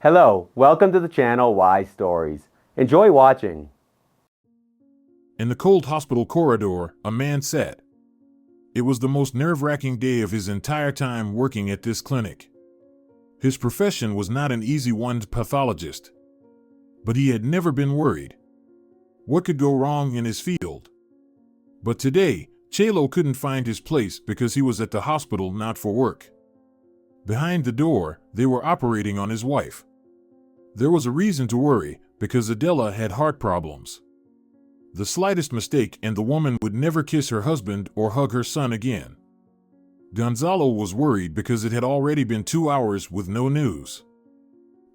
Hello, welcome to the channel Why Stories. Enjoy watching. In the cold hospital corridor, a man sat. It was the most nerve-wracking day of his entire time working at this clinic. His profession was not an easy one, pathologist. But he had never been worried. What could go wrong in his field? But today, Chelo couldn't find his place because he was at the hospital not for work. Behind the door, they were operating on his wife. There was a reason to worry, because Adela had heart problems. The slightest mistake and the woman would never kiss her husband or hug her son again. Gonzalo was worried because it had already been 2 hours with no news.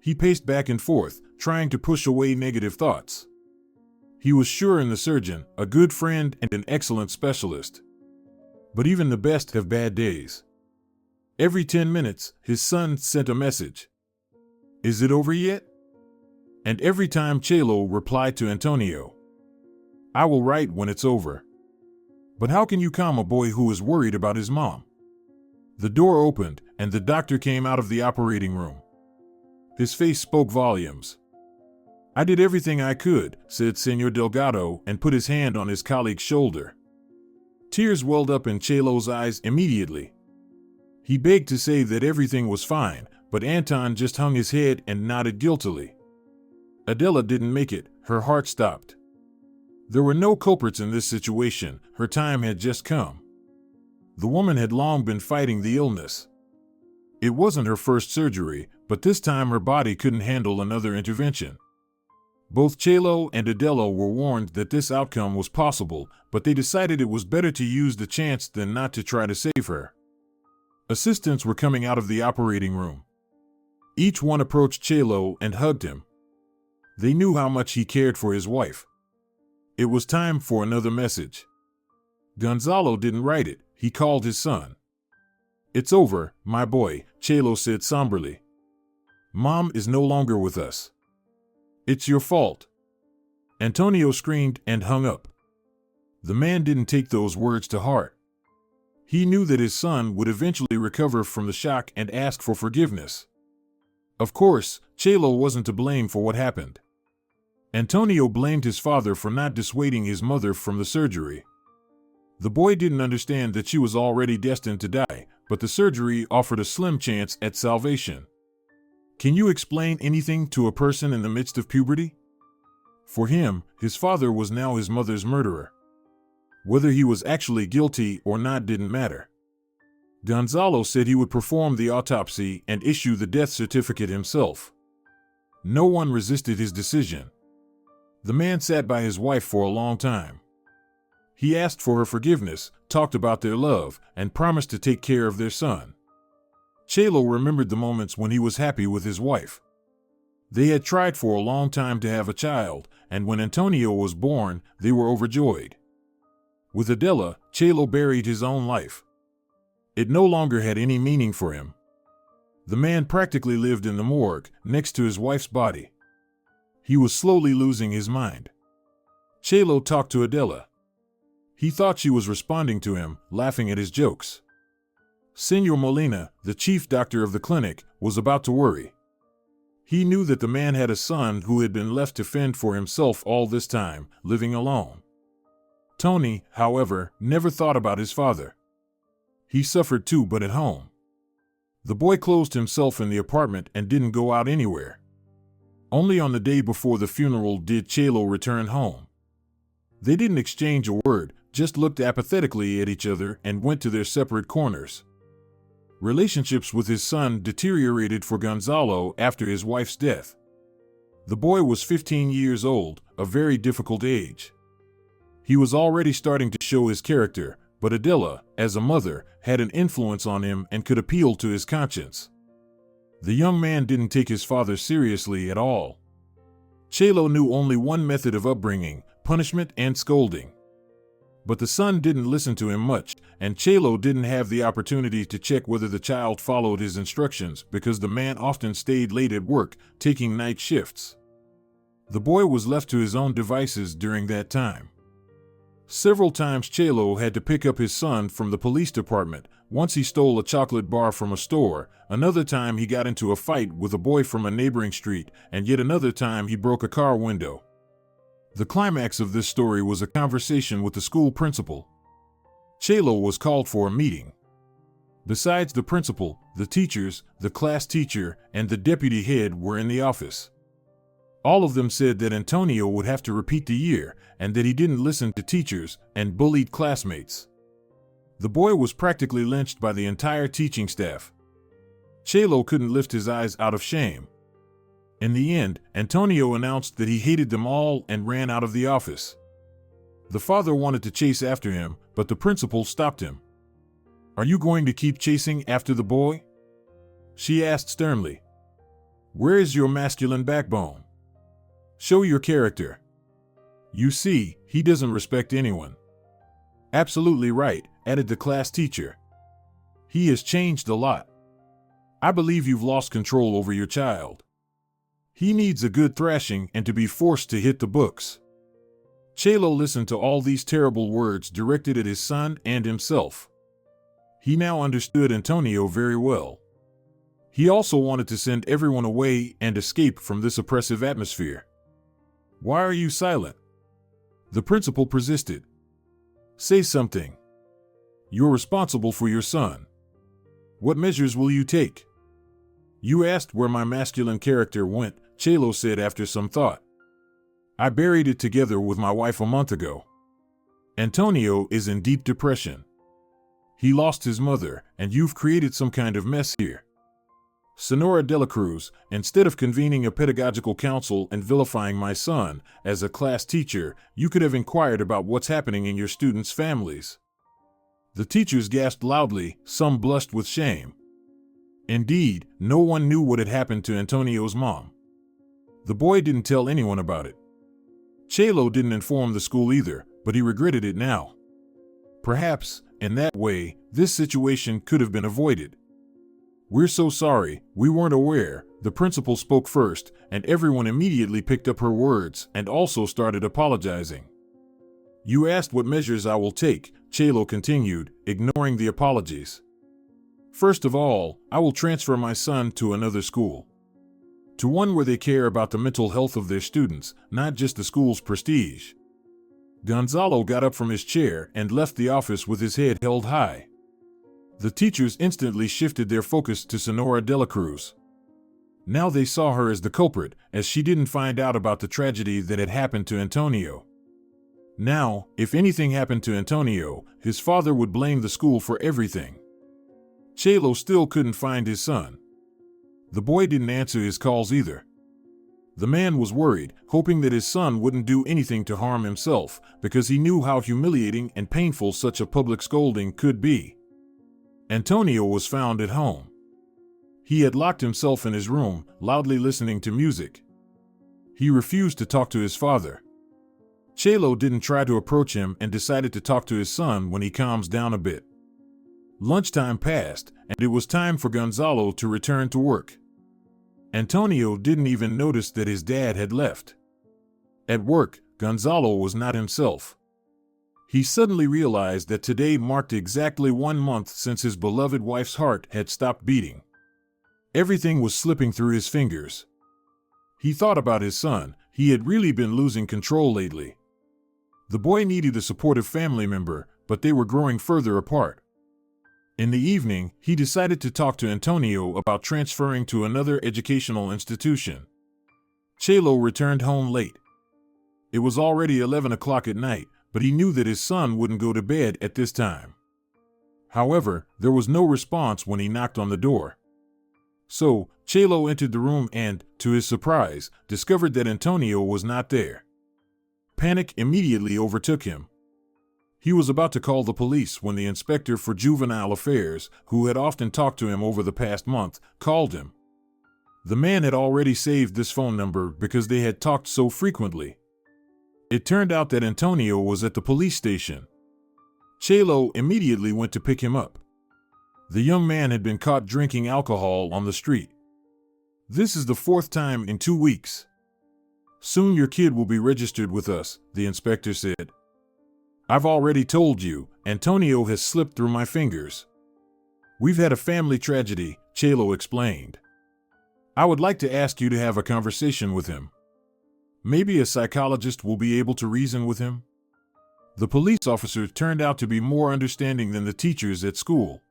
He paced back and forth, trying to push away negative thoughts. He was sure in the surgeon, a good friend and an excellent specialist. But even the best have bad days. Every 10 minutes, his son sent a message. "Is it over yet?" And every time Chelo replied to Antonio, "I will write when it's over." But how can you calm a boy who is worried about his mom? The door opened, and the doctor came out of the operating room. His face spoke volumes. "I did everything I could," said Senor Delgado, and put his hand on his colleague's shoulder. Tears welled up in Chelo's eyes immediately. He begged to say that everything was fine, but Anton just hung his head and nodded guiltily. Adela didn't make it, her heart stopped. There were no culprits in this situation, her time had just come. The woman had long been fighting the illness. It wasn't her first surgery, but this time her body couldn't handle another intervention. Both Chelo and Adela were warned that this outcome was possible, but they decided it was better to use the chance than not to try to save her. Assistants were coming out of the operating room. Each one approached Chelo and hugged him. They knew how much he cared for his wife. It was time for another message. Gonzalo didn't write it, he called his son. "It's over, my boy," Chelo said somberly. "Mom is no longer with us. It's your fault." Antonio screamed and hung up. The man didn't take those words to heart. He knew that his son would eventually recover from the shock and ask for forgiveness. Of course, Chelo wasn't to blame for what happened. Antonio blamed his father for not dissuading his mother from the surgery. The boy didn't understand that she was already destined to die, but the surgery offered a slim chance at salvation. Can you explain anything to a person in the midst of puberty? For him, his father was now his mother's murderer. Whether he was actually guilty or not didn't matter. Gonzalo said he would perform the autopsy and issue the death certificate himself. No one resisted his decision. The man sat by his wife for a long time. He asked for her forgiveness, talked about their love, and promised to take care of their son. Chelo remembered the moments when he was happy with his wife. They had tried for a long time to have a child, and when Antonio was born, they were overjoyed. With Adela, Chelo buried his own life. It no longer had any meaning for him. The man practically lived in the morgue, next to his wife's body. He was slowly losing his mind. Chelo talked to Adela. He thought she was responding to him, laughing at his jokes. Senor Molina, the chief doctor of the clinic, was about to worry. He knew that the man had a son who had been left to fend for himself all this time, living alone. Tony, however, never thought about his father. He suffered too, but at home. The boy closed himself in the apartment and didn't go out anywhere. Only on the day before the funeral did Chelo return home. They didn't exchange a word, just looked apathetically at each other and went to their separate corners. Relationships with his son deteriorated for Gonzalo after his wife's death. The boy was 15 years old, a very difficult age. He was already starting to show his character, but Adela, as a mother, had an influence on him and could appeal to his conscience. The young man didn't take his father seriously at all. Chelo knew only one method of upbringing, punishment and scolding. But the son didn't listen to him much, and Chelo didn't have the opportunity to check whether the child followed his instructions because the man often stayed late at work, taking night shifts. The boy was left to his own devices during that time. Several times Chelo had to pick up his son from the police department. Once he stole a chocolate bar from a store, another time he got into a fight with a boy from a neighboring street, and yet another time he broke a car window. The climax of this story was a conversation with the school principal. Chelo was called for a meeting. Besides the principal, the teachers, the class teacher, and the deputy head were in the office. All of them said that Antonio would have to repeat the year, and that he didn't listen to teachers and bullied classmates. The boy was practically lynched by the entire teaching staff. Chelo couldn't lift his eyes out of shame. In the end, Antonio announced that he hated them all and ran out of the office. The father wanted to chase after him, but the principal stopped him. "Are you going to keep chasing after the boy?" she asked sternly. "Where is your masculine backbone? Show your character. You see, he doesn't respect anyone." "Absolutely right," added the class teacher. "He has changed a lot. I believe you've lost control over your child. He needs a good thrashing and to be forced to hit the books." Chelo listened to all these terrible words directed at his son and himself. He now understood Antonio very well. He also wanted to send everyone away and escape from this oppressive atmosphere. "Why are you silent?" the principal persisted. "Say something. You're responsible for your son. What measures will you take?" "You asked where my masculine character went," Chelo said after some thought. "I buried it together with my wife a month ago. Antonio is in deep depression. He lost his mother, and you've created some kind of mess here. Senora de la Cruz, instead of convening a pedagogical council and vilifying my son, as a class teacher, you could have inquired about what's happening in your students' families." The teachers gasped loudly, some blushed with shame. Indeed, no one knew what had happened to Antonio's mom. The boy didn't tell anyone about it. Chelo didn't inform the school either, but he regretted it now. Perhaps, in that way, this situation could have been avoided. "We're so sorry, we weren't aware," the principal spoke first, and everyone immediately picked up her words and also started apologizing. "You asked what measures I will take," Chelo continued, ignoring the apologies. "First of all, I will transfer my son to another school. To one where they care about the mental health of their students, not just the school's prestige." Gonzalo got up from his chair and left the office with his head held high. The teachers instantly shifted their focus to Senora de la Cruz. Now they saw her as the culprit, as she didn't find out about the tragedy that had happened to Antonio. Now, if anything happened to Antonio, his father would blame the school for everything. Chelo still couldn't find his son. The boy didn't answer his calls either. The man was worried, hoping that his son wouldn't do anything to harm himself, because he knew how humiliating and painful such a public scolding could be. Antonio was found at home. He had locked himself in his room, loudly listening to music. He refused to talk to his father. Chelo didn't try to approach him and decided to talk to his son when he calms down a bit. Lunchtime passed, and it was time for Gonzalo to return to work. Antonio didn't even notice that his dad had left. At work, Gonzalo was not himself. He suddenly realized that today marked exactly 1 month since his beloved wife's heart had stopped beating. Everything was slipping through his fingers. He thought about his son. He had really been losing control lately. The boy needed a supportive family member, but they were growing further apart. In the evening, he decided to talk to Antonio about transferring to another educational institution. Chelo returned home late. It was already 11 o'clock at night, but he knew that his son wouldn't go to bed at this time. However, there was no response when he knocked on the door. So, Chelo entered the room and, to his surprise, discovered that Antonio was not there. Panic immediately overtook him. He was about to call the police when the inspector for juvenile affairs, who had often talked to him over the past month, called him. The man had already saved this phone number because they had talked so frequently. It turned out that Antonio was at the police station. Chelo immediately went to pick him up. The young man had been caught drinking alcohol on the street. "This is the 4th time in 2 weeks. Soon your kid will be registered with us," the inspector said. I've already told you, Antonio has slipped through my fingers. We've had a family tragedy, Chelo explained. I would like to ask you to have a conversation with him. Maybe a psychologist will be able to reason with him? The police officer turned out to be more understanding than the teachers at school.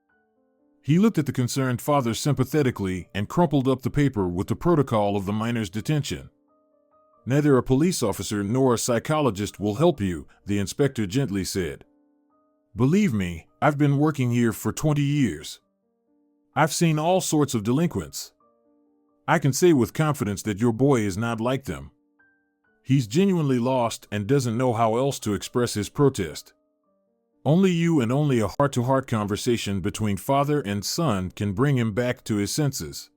He looked at the concerned father sympathetically and crumpled up the paper with the protocol of the minor's detention. Neither a police officer nor a psychologist will help you, the inspector gently said. Believe me, I've been working here for 20 years. I've seen all sorts of delinquents. I can say with confidence that your boy is not like them. He's genuinely lost and doesn't know how else to express his protest. Only you and only a heart-to-heart conversation between father and son can bring him back to his senses.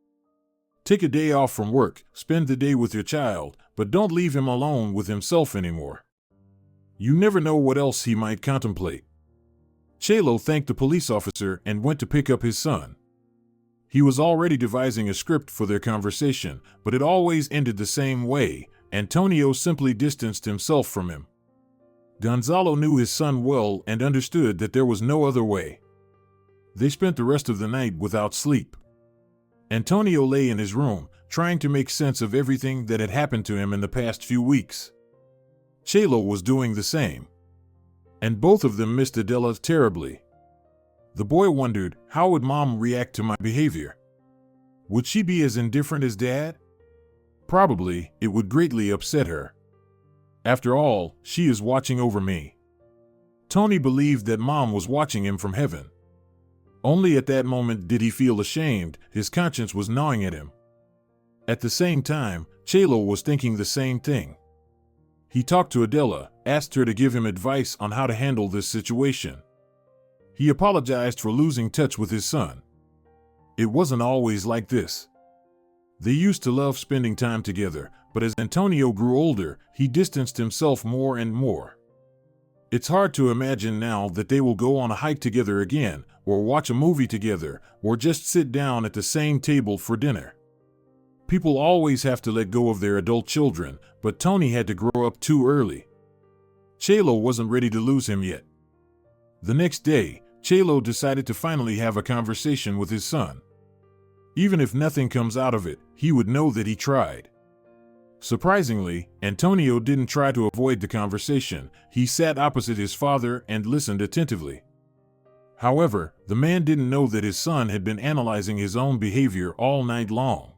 Take a day off from work, spend the day with your child, but don't leave him alone with himself anymore. You never know what else he might contemplate. Chelo thanked the police officer and went to pick up his son. He was already devising a script for their conversation, but it always ended the same way. Antonio simply distanced himself from him. Gonzalo knew his son well and understood that there was no other way. They spent the rest of the night without sleep. Antonio lay in his room, trying to make sense of everything that had happened to him in the past few weeks. Chelo was doing the same. And both of them missed Adela terribly. The boy wondered, how would Mom react to my behavior? Would she be as indifferent as Dad? Probably, it would greatly upset her. After all, she is watching over me. Tony believed that Mom was watching him from heaven. Only at that moment did he feel ashamed. His conscience was gnawing at him. At the same time, Chelo was thinking the same thing. He talked to Adela, asked her to give him advice on how to handle this situation. He apologized for losing touch with his son. It wasn't always like this. They used to love spending time together, but as Antonio grew older, he distanced himself more and more. It's hard to imagine now that they will go on a hike together again, or watch a movie together, or just sit down at the same table for dinner. People always have to let go of their adult children, but Tony had to grow up too early. Chelo wasn't ready to lose him yet. The next day, Chelo decided to finally have a conversation with his son. Even if nothing comes out of it, he would know that he tried. Surprisingly, Antonio didn't try to avoid the conversation. He sat opposite his father and listened attentively. However, the man didn't know that his son had been analyzing his own behavior all night long.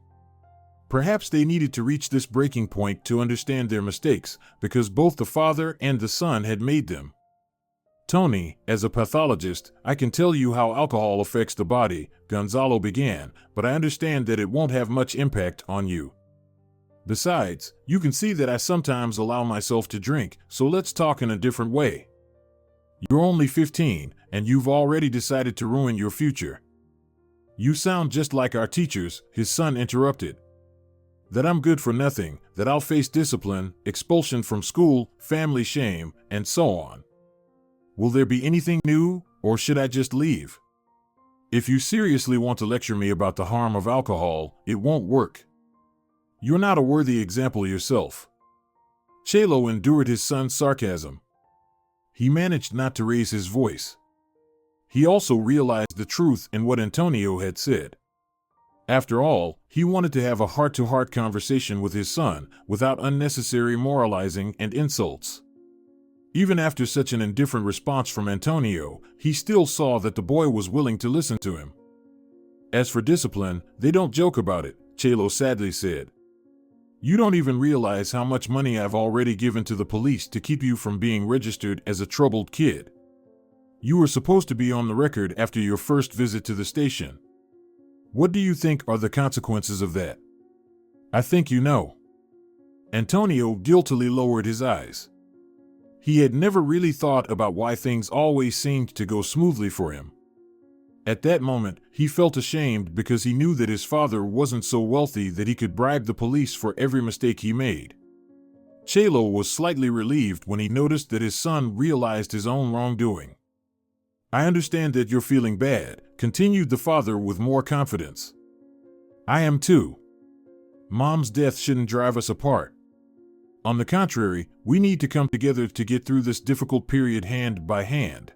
Perhaps they needed to reach this breaking point to understand their mistakes, because both the father and the son had made them. Tony, as a pathologist, I can tell you how alcohol affects the body, Gonzalo began, but I understand that it won't have much impact on you. Besides, you can see that I sometimes allow myself to drink, so let's talk in a different way. You're only 15, and you've already decided to ruin your future. You sound just like our teachers, his son interrupted. That I'm good for nothing, that I'll face discipline, expulsion from school, family shame, and so on. Will there be anything new, or should I just leave? If you seriously want to lecture me about the harm of alcohol, it won't work. You're not a worthy example yourself. Chelo endured his son's sarcasm. He managed not to raise his voice. He also realized the truth in what Antonio had said. After all, he wanted to have a heart-to-heart conversation with his son, without unnecessary moralizing and insults. Even after such an indifferent response from Antonio, he still saw that the boy was willing to listen to him. As for discipline, they don't joke about it, Chelo sadly said. You don't even realize how much money I've already given to the police to keep you from being registered as a troubled kid. You were supposed to be on the record after your first visit to the station. What do you think are the consequences of that? I think you know. Antonio guiltily lowered his eyes. He had never really thought about why things always seemed to go smoothly for him. At that moment, he felt ashamed because he knew that his father wasn't so wealthy that he could bribe the police for every mistake he made. Chelo was slightly relieved when he noticed that his son realized his own wrongdoing. I understand that you're feeling bad, continued the father with more confidence. I am too. Mom's death shouldn't drive us apart. On the contrary, we need to come together to get through this difficult period hand by hand.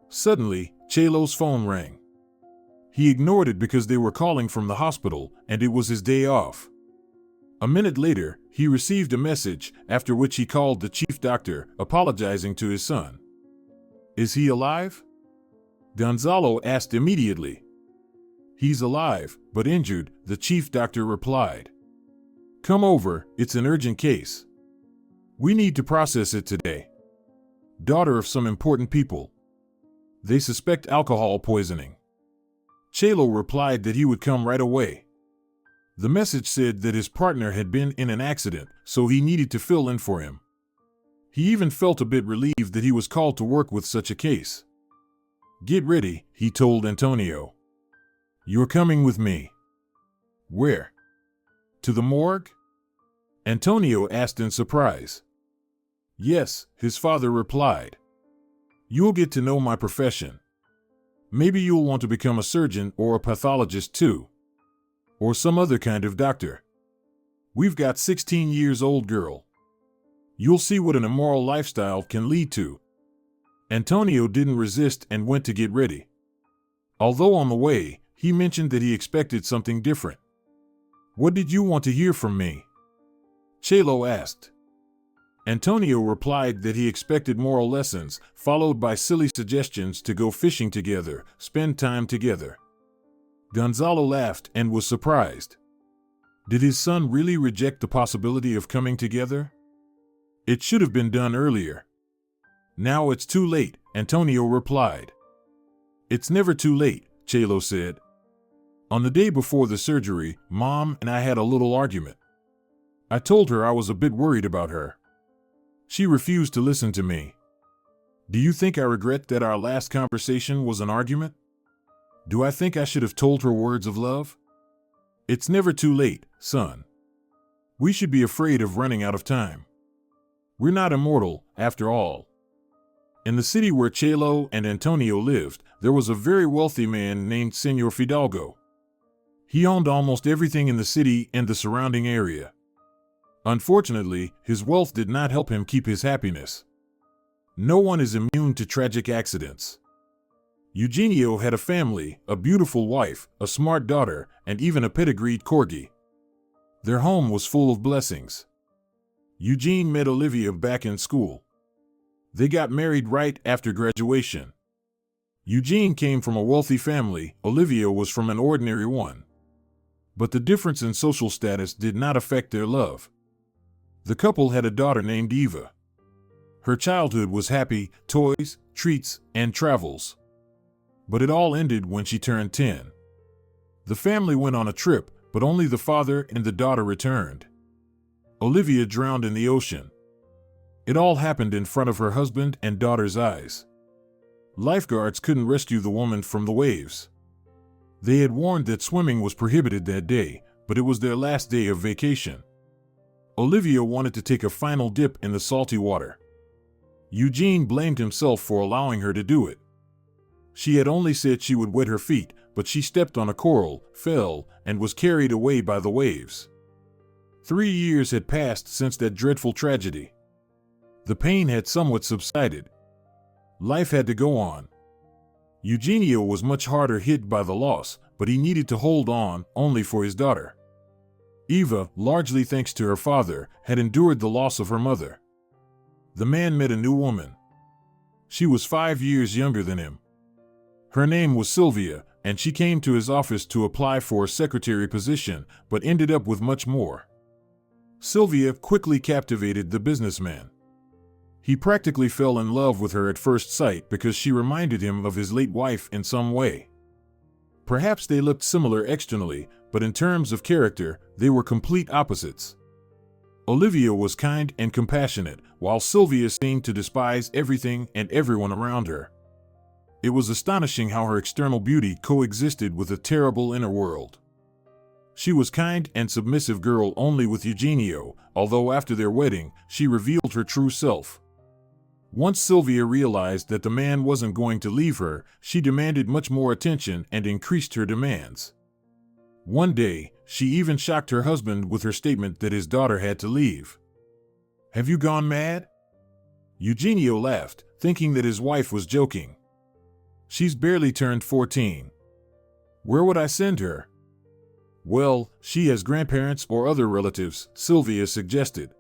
Suddenly, Chelo's phone rang. He ignored it because they were calling from the hospital and it was his day off. A minute later, he received a message, after which he called the chief doctor, apologizing to his son. "Is he alive?" Gonzalo asked immediately. "He's alive, but injured," the chief doctor replied. "Come over, it's an urgent case. We need to process it today. Daughter of some important people. They suspect alcohol poisoning." Chelo replied that he would come right away. The message said that his partner had been in an accident, so he needed to fill in for him. He even felt a bit relieved that he was called to work with such a case. "Get ready," he told Antonio. "You're coming with me." "Where?" "To the morgue?" Antonio asked in surprise. "Yes," his father replied. "You'll get to know my profession. Maybe you'll want to become a surgeon or a pathologist too. Or some other kind of doctor. We've got 16-year-old girl. You'll see what an immoral lifestyle can lead to." Antonio didn't resist and went to get ready. Although on the way, he mentioned that he expected something different. "What did you want to hear from me?" Chelo asked. Antonio replied that he expected moral lessons, followed by silly suggestions to go fishing together, spend time together. Gonzalo laughed and was surprised. Did his son really reject the possibility of coming together? It should have been done earlier. "Now it's too late," Antonio replied. "It's never too late," Chelo said. "On the day before the surgery, Mom and I had a little argument. I told her I was a bit worried about her. She refused to listen to me. Do you think I regret that our last conversation was an argument? Do I think I should have told her words of love? It's never too late, son. We should be afraid of running out of time. We're not immortal, after all." In the city where Chelo and Antonio lived, there was a very wealthy man named Señor Fidalgo. He owned almost everything in the city and the surrounding area. Unfortunately, his wealth did not help him keep his happiness. No one is immune to tragic accidents. Eugenio had a family, a beautiful wife, a smart daughter, and even a pedigreed corgi. Their home was full of blessings. Eugene met Olivia back in school. They got married right after graduation. Eugene came from a wealthy family, Olivia was from an ordinary one. But the difference in social status did not affect their love. The couple had a daughter named Eva. Her childhood was happy, toys, treats, and travels. But it all ended when she turned 10. The family went on a trip, but only the father and the daughter returned. Olivia drowned in the ocean. It all happened in front of her husband and daughter's eyes. Lifeguards couldn't rescue the woman from the waves. They had warned that swimming was prohibited that day, but it was their last day of vacation. Olivia wanted to take a final dip in the salty water. Eugene blamed himself for allowing her to do it. She had only said she would wet her feet, but she stepped on a coral, fell, and was carried away by the waves. 3 years had passed since that dreadful tragedy. The pain had somewhat subsided. Life had to go on. Eugenio was much harder hit by the loss, but he needed to hold on, only for his daughter. Eva, largely thanks to her father, had endured the loss of her mother. The man met a new woman. She was 5 years younger than him. Her name was Sylvia, and she came to his office to apply for a secretary position, but ended up with much more. Sylvia quickly captivated the businessman. He practically fell in love with her at first sight because she reminded him of his late wife in some way. Perhaps they looked similar externally, but in terms of character, they were complete opposites. Olivia was kind and compassionate, while Sylvia seemed to despise everything and everyone around her. It was astonishing how her external beauty coexisted with a terrible inner world. She was kind and submissive girl only with Eugenio, although after their wedding, she revealed her true self. Once Sylvia realized that the man wasn't going to leave her, she demanded much more attention and increased her demands. One day, she even shocked her husband with her statement that his daughter had to leave. Have you gone mad? Eugenio laughed, thinking that his wife was joking. She's barely turned 14. Where would I send her? Well, she has grandparents or other relatives, Sylvia suggested.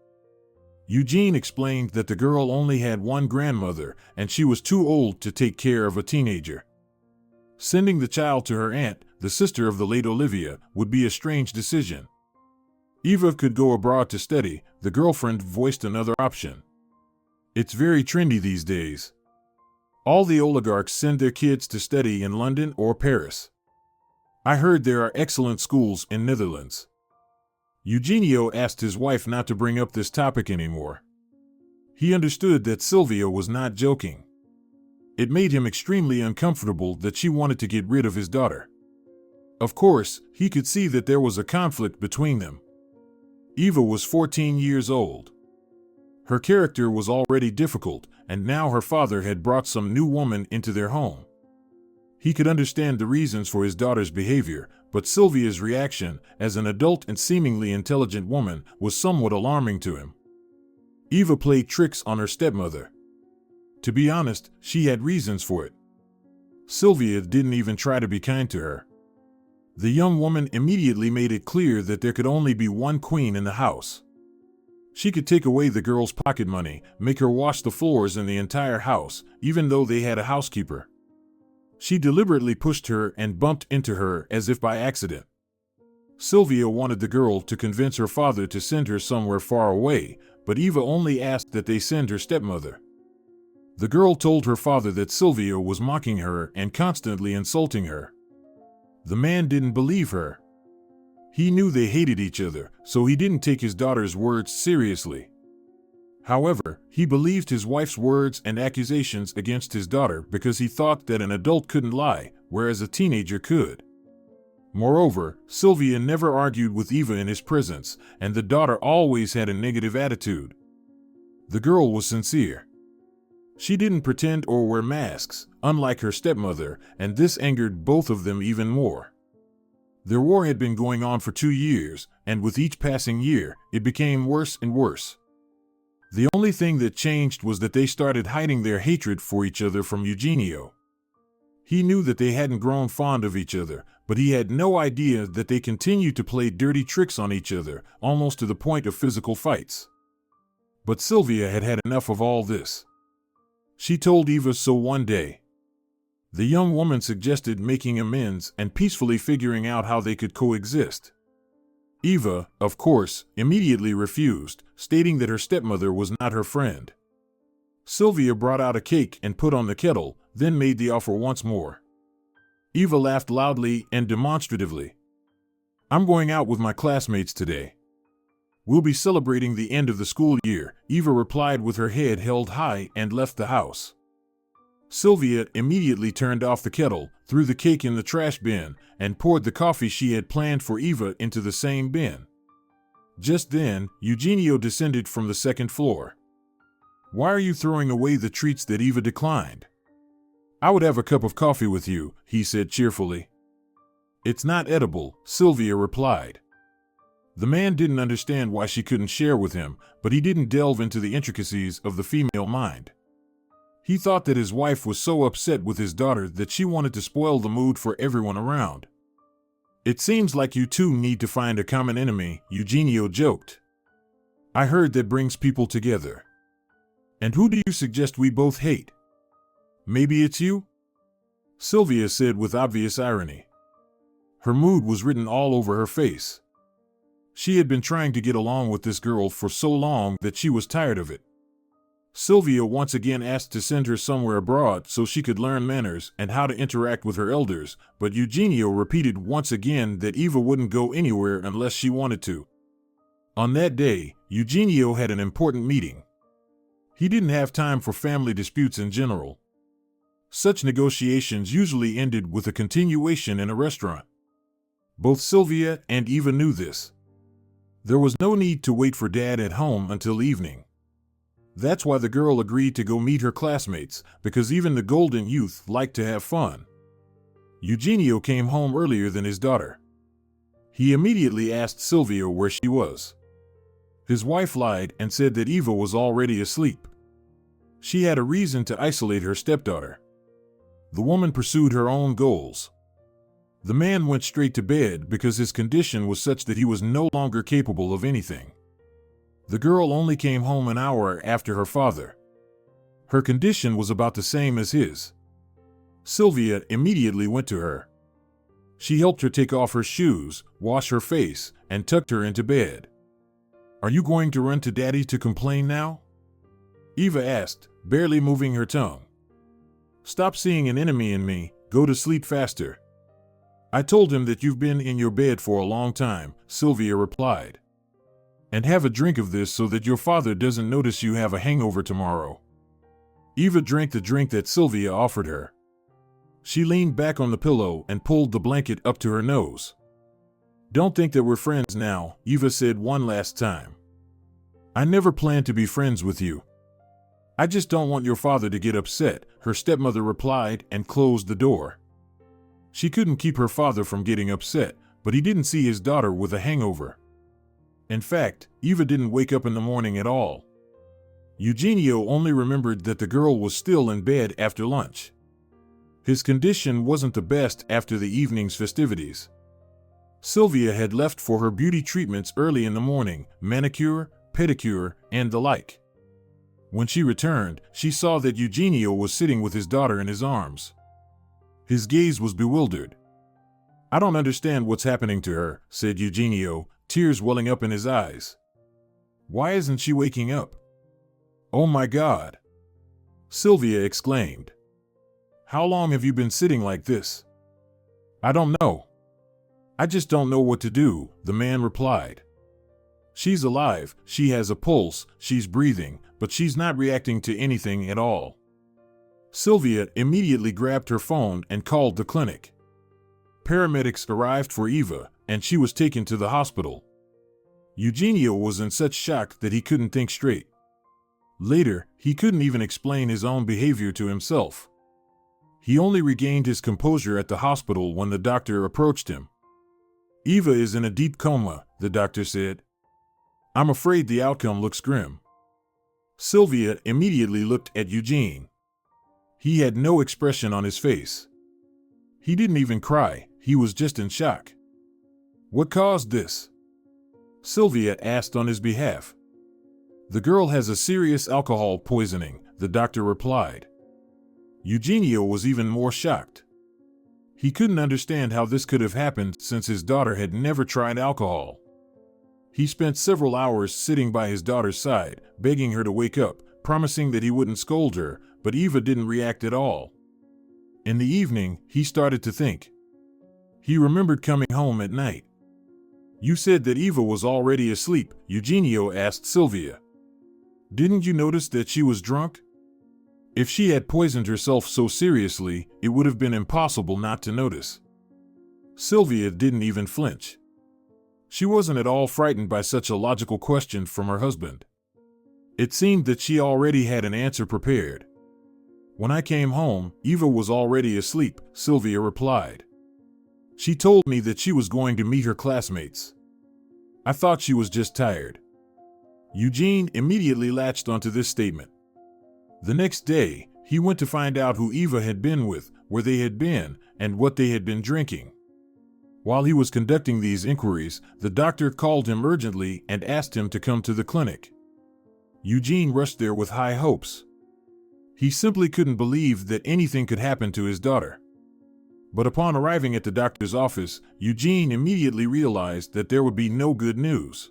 Eugene explained that the girl only had one grandmother and she was too old to take care of a teenager. Sending the child to her aunt, the sister of the late Olivia, would be a strange decision. Eva could go abroad to study, the girlfriend voiced another option. It's very trendy these days. All the oligarchs send their kids to study in London or Paris. I heard there are excellent schools in Netherlands. Eugenio asked his wife not to bring up this topic anymore. He understood that Sylvia was not joking. It made him extremely uncomfortable that she wanted to get rid of his daughter. Of course, he could see that there was a conflict between them. Eva was 14 years old. Her character was already difficult, and now her father had brought some new woman into their home. He could understand the reasons for his daughter's behavior, but Sylvia's reaction, as an adult and seemingly intelligent woman, was somewhat alarming to him. Eva played tricks on her stepmother. To be honest, she had reasons for it. Sylvia didn't even try to be kind to her. The young woman immediately made it clear that there could only be one queen in the house. She could take away the girl's pocket money, make her wash the floors in the entire house, even though they had a housekeeper. She deliberately pushed her and bumped into her as if by accident. Sylvia wanted the girl to convince her father to send her somewhere far away, but Eva only asked that they send her stepmother. The girl told her father that Sylvia was mocking her and constantly insulting her. The man didn't believe her. He knew they hated each other, so he didn't take his daughter's words seriously. However, he believed his wife's words and accusations against his daughter because he thought that an adult couldn't lie, whereas a teenager could. Moreover, Sylvia never argued with Eva in his presence, and the daughter always had a negative attitude. The girl was sincere. She didn't pretend or wear masks, unlike her stepmother, and this angered both of them even more. Their war had been going on for 2 years, and with each passing year, it became worse and worse. The only thing that changed was that they started hiding their hatred for each other from Eugenio. He knew that they hadn't grown fond of each other, but he had no idea that they continued to play dirty tricks on each other, almost to the point of physical fights. But Sylvia had had enough of all this. She told Eva so one day. The young woman suggested making amends and peacefully figuring out how they could coexist. Eva, of course, immediately refused, stating that her stepmother was not her friend. Sylvia brought out a cake and put on the kettle, then made the offer once more. Eva laughed loudly and demonstratively. "I'm going out with my classmates today. We'll be celebrating the end of the school year," Eva replied with her head held high and left the house. Sylvia immediately turned off the kettle, threw the cake in the trash bin, and poured the coffee she had planned for Eva into the same bin. Just then, Eugenio descended from the second floor. "Why are you throwing away the treats that Eva declined?" "I would have a cup of coffee with you," he said cheerfully. "It's not edible," Sylvia replied. The man didn't understand why she couldn't share with him, but he didn't delve into the intricacies of the female mind. He thought that his wife was so upset with his daughter that she wanted to spoil the mood for everyone around. "It seems like you two need to find a common enemy," Eugenio joked. "I heard that brings people together. And who do you suggest we both hate?" "Maybe it's you?" Sylvia said with obvious irony. Her mood was written all over her face. She had been trying to get along with this girl for so long that she was tired of it. Sylvia once again asked to send her somewhere abroad so she could learn manners and how to interact with her elders, but Eugenio repeated once again that Eva wouldn't go anywhere unless she wanted to. On that day, Eugenio had an important meeting. He didn't have time for family disputes in general. Such negotiations usually ended with a continuation in a restaurant. Both Sylvia and Eva knew this. There was no need to wait for Dad at home until evening. That's why the girl agreed to go meet her classmates, because even the golden youth liked to have fun. Eugenio came home earlier than his daughter. He immediately asked Sylvia where she was. His wife lied and said that Eva was already asleep. She had a reason to isolate her stepdaughter. The woman pursued her own goals. The man went straight to bed because his condition was such that he was no longer capable of anything. The girl only came home an hour after her father. Her condition was about the same as his. Sylvia immediately went to her. She helped her take off her shoes, wash her face, and tucked her into bed. "Are you going to run to Daddy to complain now?" Eva asked, barely moving her tongue. "Stop seeing an enemy in me, go to sleep faster." "I told him that you've been in your bed for a long time," Sylvia replied. "And have a drink of this so that your father doesn't notice you have a hangover tomorrow." Eva drank the drink that Sylvia offered her. She leaned back on the pillow and pulled the blanket up to her nose. "Don't think that we're friends now," Eva said one last time. "I never planned to be friends with you." "I just don't want your father to get upset," her stepmother replied and closed the door. She couldn't keep her father from getting upset, but he didn't see his daughter with a hangover. In fact, Eva didn't wake up in the morning at all. Eugenio only remembered that the girl was still in bed after lunch. His condition wasn't the best after the evening's festivities. Sylvia had left for her beauty treatments early in the morning, manicure, pedicure, and the like. When she returned, she saw that Eugenio was sitting with his daughter in his arms. His gaze was bewildered. "I don't understand what's happening to her," said Eugenio, tears welling up in his eyes. "Why isn't she waking up?" "Oh my God!" Sylvia exclaimed. "How long have you been sitting like this?" "I don't know. I just don't know what to do," the man replied. "She's alive, she has a pulse, she's breathing, but she's not reacting to anything at all." Sylvia immediately grabbed her phone and called the clinic. Paramedics arrived for Eva, and she was taken to the hospital. Eugenio was in such shock that he couldn't think straight. Later, he couldn't even explain his own behavior to himself. He only regained his composure at the hospital when the doctor approached him. "Eva is in a deep coma," the doctor said. "I'm afraid the outcome looks grim." Sylvia immediately looked at Eugene. He had no expression on his face. He didn't even cry, he was just in shock. "What caused this?" Sylvia asked on his behalf. "The girl has a serious alcohol poisoning," the doctor replied. Eugenio was even more shocked. He couldn't understand how this could have happened since his daughter had never tried alcohol. He spent several hours sitting by his daughter's side, begging her to wake up, promising that he wouldn't scold her, but Eva didn't react at all. In the evening, he started to think. He remembered coming home at night. "You said that Eva was already asleep," Eugenio asked Sylvia. "Didn't you notice that she was drunk? If she had poisoned herself so seriously, it would have been impossible not to notice." Sylvia didn't even flinch. She wasn't at all frightened by such a logical question from her husband. It seemed that she already had an answer prepared. "When I came home, Eva was already asleep," Sylvia replied. "She told me that she was going to meet her classmates. I thought she was just tired." Eugene immediately latched onto this statement. The next day, he went to find out who Eva had been with, where they had been, and what they had been drinking. While he was conducting these inquiries, the doctor called him urgently and asked him to come to the clinic. Eugene rushed there with high hopes. He simply couldn't believe that anything could happen to his daughter. But upon arriving at the doctor's office, Eugene immediately realized that there would be no good news.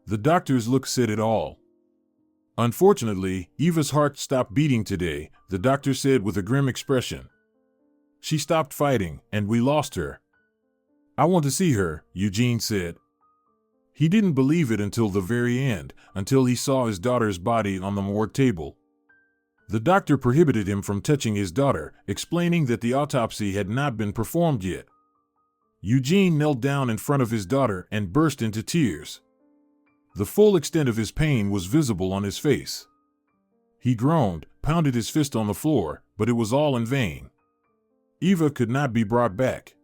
The doctor's look said it all. "Unfortunately, Eva's heart stopped beating today," the doctor said with a grim expression. "She stopped fighting, and we lost her." "I want to see her," Eugene said. He didn't believe it until the very end, until he saw his daughter's body on the morgue table. The doctor prohibited him from touching his daughter, explaining that the autopsy had not been performed yet. Eugene knelt down in front of his daughter and burst into tears. The full extent of his pain was visible on his face. He groaned, pounded his fist on the floor, but it was all in vain. Eva could not be brought back.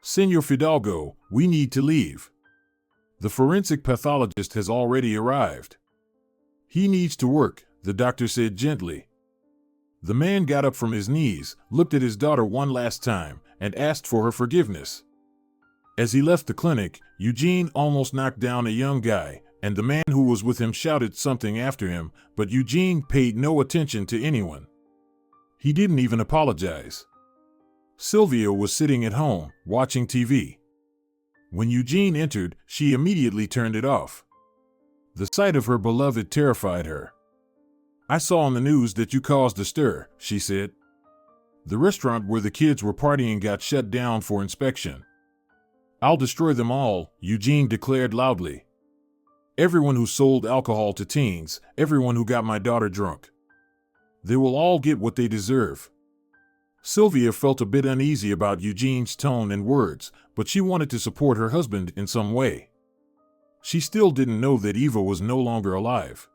"Señor Fidalgo, we need to leave." The forensic pathologist has already arrived. He needs to work, the doctor said gently. The man got up from his knees, looked at his daughter one last time, and asked for her forgiveness. As he left the clinic, Eugene almost knocked down a young guy, and the man who was with him shouted something after him, but Eugene paid no attention to anyone. He didn't even apologize. Sylvia was sitting at home, watching TV. When Eugene entered, she immediately turned it off. The sight of her beloved terrified her. "I saw on the news that you caused a stir," she said. "The restaurant where the kids were partying got shut down for inspection." "I'll destroy them all," Eugene declared loudly. "Everyone who sold alcohol to teens, everyone who got my daughter drunk. They will all get what they deserve." Sylvia felt a bit uneasy about Eugene's tone and words, but she wanted to support her husband in some way. She still didn't know that Eva was no longer alive.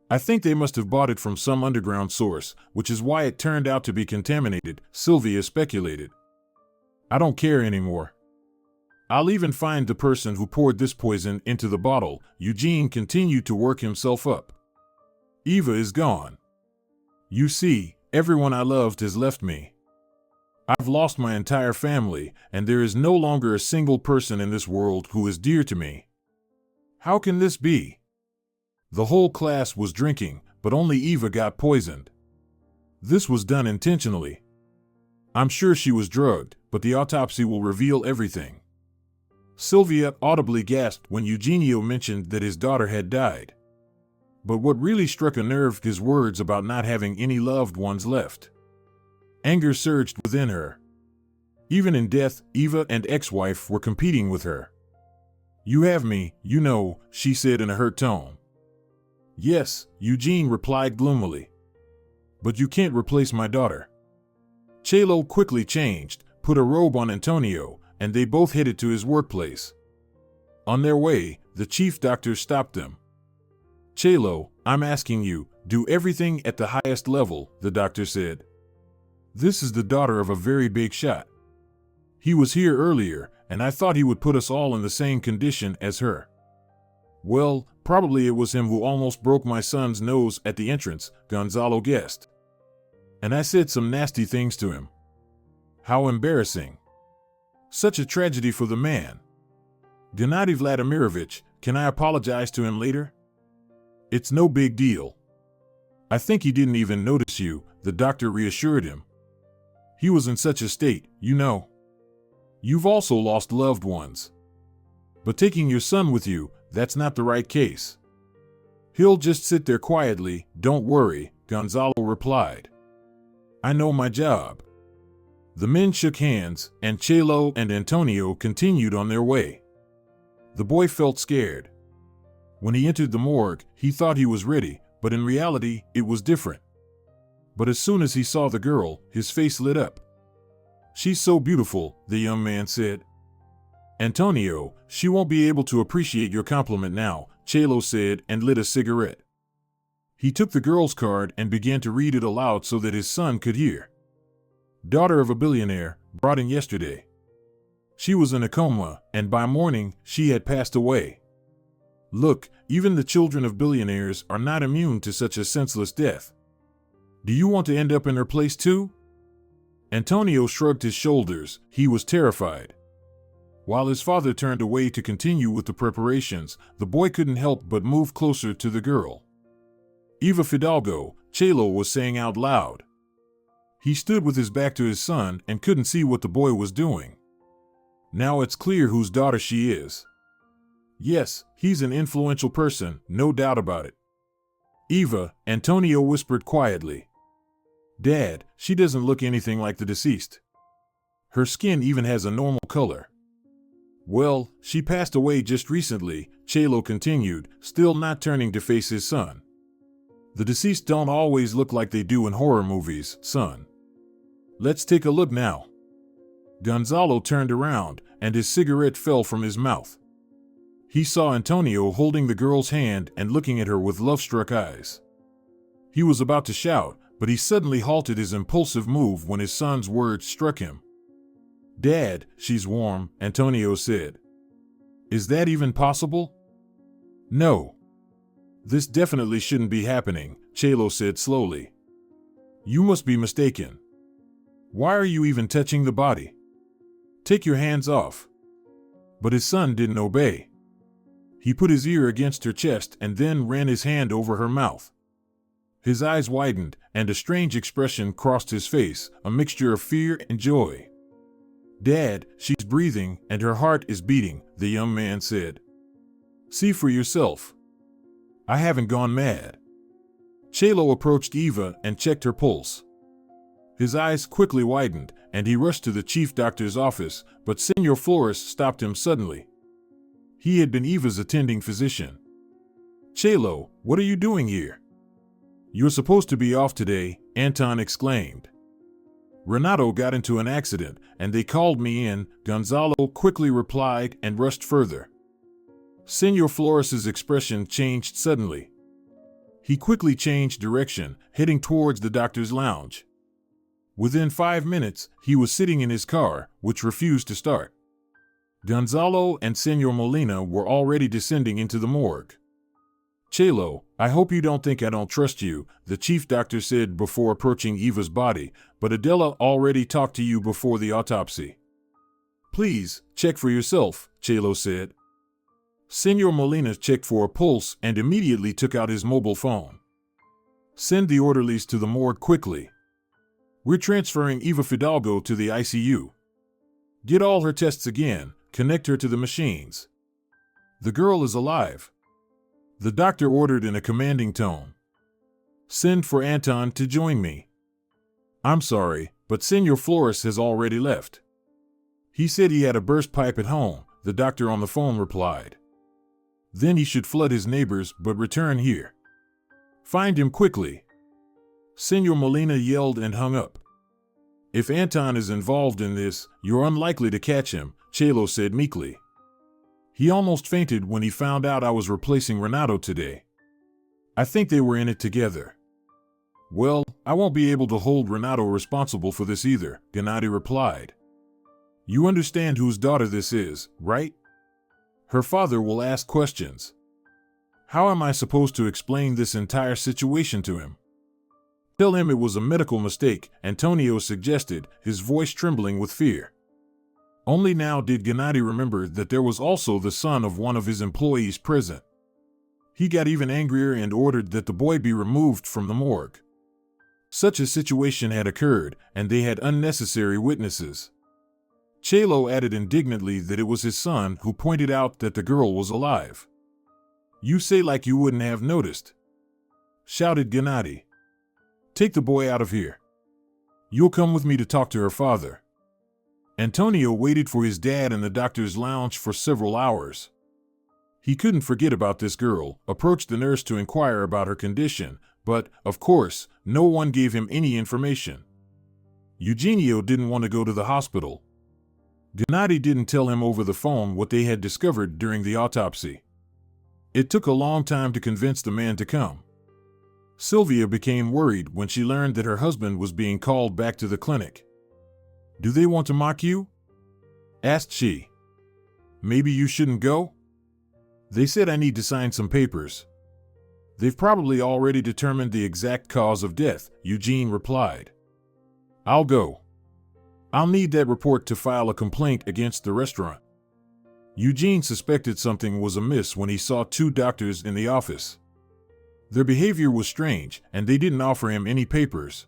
"I think they must have bought it from some underground source, which is why it turned out to be contaminated," Sylvia speculated. "I don't care anymore. I'll even find the person who poured this poison into the bottle." Eugene continued to work himself up. "Eva is gone. You see, everyone I loved has left me. I've lost my entire family, and there is no longer a single person in this world who is dear to me. How can this be? The whole class was drinking, but only Eva got poisoned. This was done intentionally. I'm sure she was drugged, but the autopsy will reveal everything." Sylvia audibly gasped when Eugenio mentioned that his daughter had died. But what really struck a nerve, his words about not having any loved ones left. Anger surged within her. Even in death, Eva and ex-wife were competing with her. "You have me, you know," she said in a hurt tone. "Yes," Eugene replied gloomily. "But you can't replace my daughter." Chelo quickly changed, put a robe on Antonio, and they both headed to his workplace. On their way, the chief doctor stopped them. "Chelo, I'm asking you, do everything at the highest level," the doctor said. "This is the daughter of a very big shot. He was here earlier, and I thought he would put us all in the same condition as her." "Well, probably it was him who almost broke my son's nose at the entrance," Gonzalo guessed. "And I said some nasty things to him. How embarrassing. Such a tragedy for the man. Gennady Vladimirovich, can I apologize to him later?" "It's no big deal. I think he didn't even notice you," the doctor reassured him. "He was in such a state, you know. You've also lost loved ones. But taking your son with you, that's not the right case. He'll just sit there quietly, don't worry," Gonzalo replied. "I know my job." The men shook hands, and Chelo and Antonio continued on their way. The boy felt scared. When he entered the morgue, he thought he was ready, but in reality, it was different. But as soon as he saw the girl, his face lit up. "She's so beautiful," the young man said. "Antonio, she won't be able to appreciate your compliment now," Chelo said and lit a cigarette. He took the girl's card and began to read it aloud so that his son could hear. "Daughter of a billionaire, brought in yesterday. She was in a coma, and by morning, she had passed away. Look, even the children of billionaires are not immune to such a senseless death. Do you want to end up in her place too?" Antonio shrugged his shoulders. He was terrified. While his father turned away to continue with the preparations, the boy couldn't help but move closer to the girl. "Eva Fidalgo," Chelo was saying out loud. He stood with his back to his son and couldn't see what the boy was doing. "Now it's clear whose daughter she is. Yes, he's an influential person, no doubt about it." "Eva," Antonio whispered quietly. "Dad, she doesn't look anything like the deceased. Her skin even has a normal color." "Well, she passed away just recently," Chelo continued, still not turning to face his son. "The deceased don't always look like they do in horror movies, son. Let's take a look now." Gonzalo turned around, and his cigarette fell from his mouth. He saw Antonio holding the girl's hand and looking at her with love-struck eyes. He was about to shout, but he suddenly halted his impulsive move when his son's words struck him. "Dad, she's warm," Antonio said. Is that even possible? No. This definitely shouldn't be happening, Chelo said slowly. You must be mistaken. Why are you even touching the body? Take your hands off. But his son didn't obey. He put his ear against her chest and then ran his hand over her mouth. His eyes widened, and a strange expression crossed his face, a mixture of fear and joy. Dad, she's breathing, and her heart is beating, the young man said. See for yourself. I haven't gone mad. Chelo approached Eva and checked her pulse. His eyes quickly widened, and he rushed to the chief doctor's office, but Senor Flores stopped him suddenly. He had been Eva's attending physician. Chelo, what are you doing here? You're supposed to be off today, Anton exclaimed. Renato got into an accident, and they called me in, Gonzalo quickly replied and rushed further. Senor Flores's expression changed suddenly. He quickly changed direction, heading towards the doctor's lounge. Within 5 minutes, he was sitting in his car, which refused to start. Gonzalo and Senor Molina were already descending into the morgue. Chelo, I hope you don't think I don't trust you, the chief doctor said before approaching Eva's body, but Adela already talked to you before the autopsy. Please, check for yourself, Chelo said. Senor Molina checked for a pulse and immediately took out his mobile phone. Send the orderlies to the morgue quickly. We're transferring Eva Fidalgo to the ICU. Get all her tests again, connect her to the machines. The girl is alive. The doctor ordered in a commanding tone. Send for Anton to join me. I'm sorry, but Senor Flores has already left. He said he had a burst pipe at home, the doctor on the phone replied. Then he should flood his neighbors but return here. Find him quickly. Senor Molina yelled and hung up. If Anton is involved in this, you're unlikely to catch him, Chelo said meekly. He almost fainted when he found out I was replacing Renato today. I think they were in it together. Well, I won't be able to hold Renato responsible for this either, Gennady replied. You understand whose daughter this is, right? Her father will ask questions. How am I supposed to explain this entire situation to him? Tell him it was a medical mistake, Antonio suggested, his voice trembling with fear. Only now did Gennady remember that there was also the son of one of his employees present. He got even angrier and ordered that the boy be removed from the morgue. Such a situation had occurred, and they had unnecessary witnesses. Chelo added indignantly that it was his son who pointed out that the girl was alive. You say like you wouldn't have noticed, shouted Gennady. Take the boy out of here. You'll come with me to talk to her father. Antonio waited for his dad in the doctor's lounge for several hours. He couldn't forget about this girl, approached the nurse to inquire about her condition, but, of course, no one gave him any information. Eugenio didn't want to go to the hospital. Gennady didn't tell him over the phone what they had discovered during the autopsy. It took a long time to convince the man to come. Sylvia became worried when she learned that her husband was being called back to the clinic. Do they want to mock you? Asked she. Maybe you shouldn't go? They said I need to sign some papers. They've probably already determined the exact cause of death, Eugene replied. I'll go. I'll need that report to file a complaint against the restaurant. Eugene suspected something was amiss when he saw 2 doctors in the office. Their behavior was strange, and they didn't offer him any papers.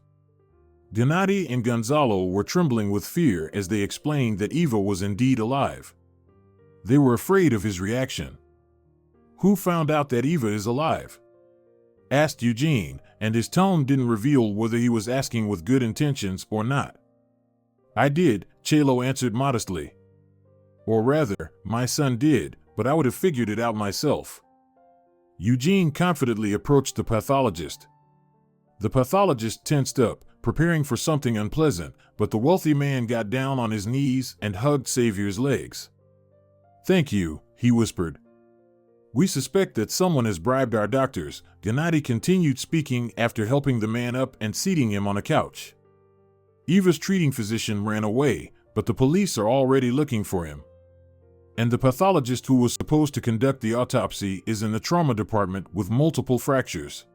Gennady and Gonzalo were trembling with fear as they explained that Eva was indeed alive. They were afraid of his reaction. Who found out that Eva is alive? Asked Eugene, and his tone didn't reveal whether he was asking with good intentions or not. I did, Chelo answered modestly. Or rather, my son did, but I would have figured it out myself. Eugene confidently approached the pathologist. The pathologist tensed up, preparing for something unpleasant, but the wealthy man got down on his knees and hugged Xavier's legs. Thank you, he whispered. We suspect that someone has bribed our doctors, Gennady continued speaking after helping the man up and seating him on a couch. Eva's treating physician ran away, but the police are already looking for him. And the pathologist who was supposed to conduct the autopsy is in the trauma department with multiple fractures.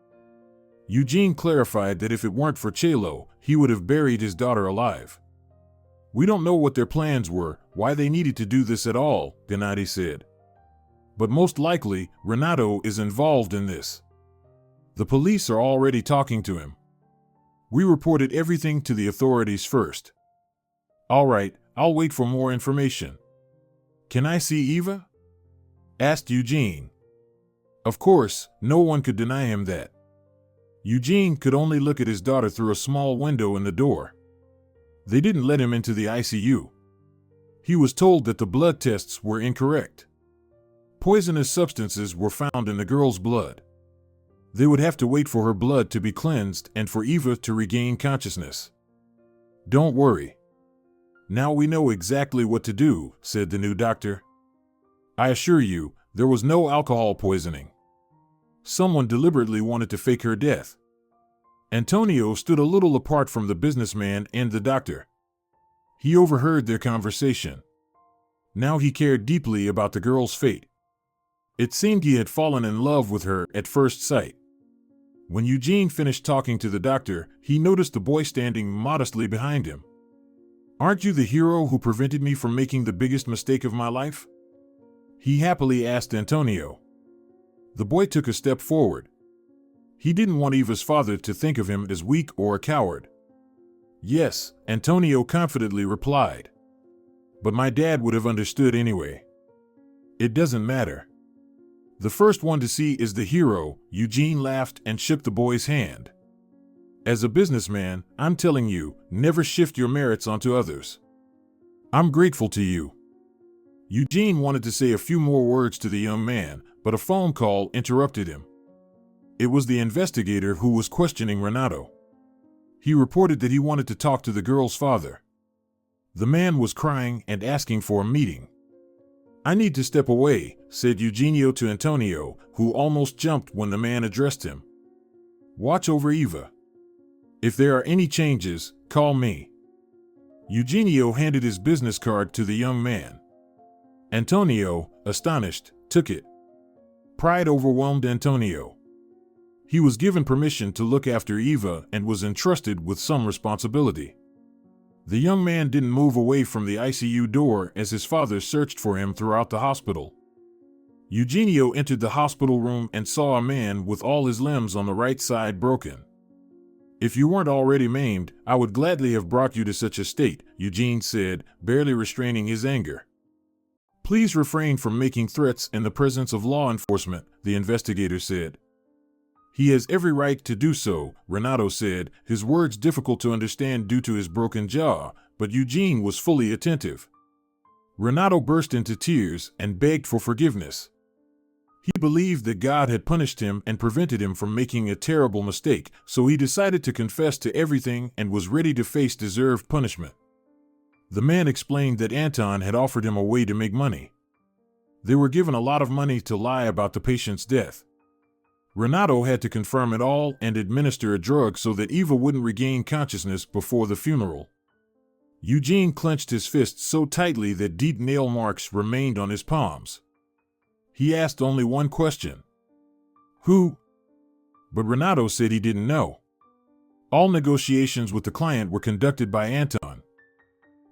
Eugene clarified that if it weren't for Chelo, he would have buried his daughter alive. We don't know what their plans were, why they needed to do this at all, Gennady said. But most likely, Renato is involved in this. The police are already talking to him. We reported everything to the authorities first. All right, I'll wait for more information. Can I see Eva? Asked Eugene. Of course, no one could deny him that. Eugene could only look at his daughter through a small window in the door. They didn't let him into the ICU. He was told that the blood tests were incorrect. Poisonous substances were found in the girl's blood. They would have to wait for her blood to be cleansed and for Eva to regain consciousness. Don't worry. Now we know exactly what to do, said the new doctor. I assure you, there was no alcohol poisoning. Someone deliberately wanted to fake her death. Antonio stood a little apart from the businessman and the doctor. He overheard their conversation. Now he cared deeply about the girl's fate. It seemed he had fallen in love with her at first sight. When Eugene finished talking to the doctor, he noticed the boy standing modestly behind him. Aren't you the hero who prevented me from making the biggest mistake of my life? He happily asked Antonio. The boy took a step forward. He didn't want Eva's father to think of him as weak or a coward. Yes, Antonio confidently replied. But my dad would have understood anyway. It doesn't matter. The first one to see is the hero, Eugene laughed and shook the boy's hand. As a businessman, I'm telling you, never shift your merits onto others. I'm grateful to you. Eugene wanted to say a few more words to the young man, but a phone call interrupted him. It was the investigator who was questioning Renato. He reported that he wanted to talk to the girl's father. The man was crying and asking for a meeting. I need to step away, said Eugenio to Antonio, who almost jumped when the man addressed him. Watch over Eva. If there are any changes, call me. Eugenio handed his business card to the young man. Antonio, astonished, took it. Pride overwhelmed Antonio. He was given permission to look after Eva and was entrusted with some responsibility. The young man didn't move away from the ICU door as his father searched for him throughout the hospital. Eugenio entered the hospital room and saw a man with all his limbs on the right side broken. If you weren't already maimed, I would gladly have brought you to such a state, Eugene said, barely restraining his anger. Please refrain from making threats in the presence of law enforcement, the investigator said. He has every right to do so, Renato said, his words difficult to understand due to his broken jaw, but Eugene was fully attentive. Renato burst into tears and begged for forgiveness. He believed that God had punished him and prevented him from making a terrible mistake, so he decided to confess to everything and was ready to face deserved punishment. The man explained that Anton had offered him a way to make money. They were given a lot of money to lie about the patient's death. Renato had to confirm it all and administer a drug so that Eva wouldn't regain consciousness before the funeral. Eugene clenched his fists so tightly that deep nail marks remained on his palms. He asked only one question. Who? But Renato said he didn't know. All negotiations with the client were conducted by Anton.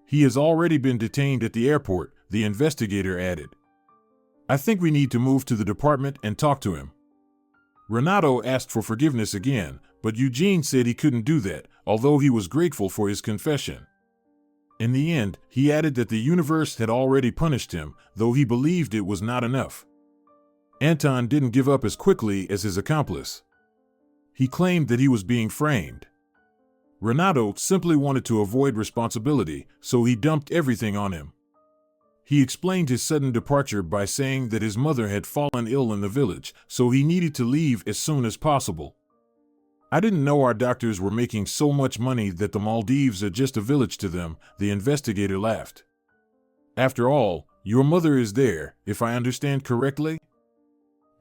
He has already been detained at the airport, the investigator added. I think we need to move to the department and talk to him. Renato asked for forgiveness again, but Eugene said he couldn't do that, although he was grateful for his confession. In the end, he added that the universe had already punished him, though he believed it was not enough. Anton didn't give up as quickly as his accomplice. He claimed that he was being framed. Renato simply wanted to avoid responsibility, so he dumped everything on him. He explained his sudden departure by saying that his mother had fallen ill in the village, so he needed to leave as soon as possible. I didn't know our doctors were making so much money that the Maldives are just a village to them, the investigator laughed. After all, your mother is there, if I understand correctly?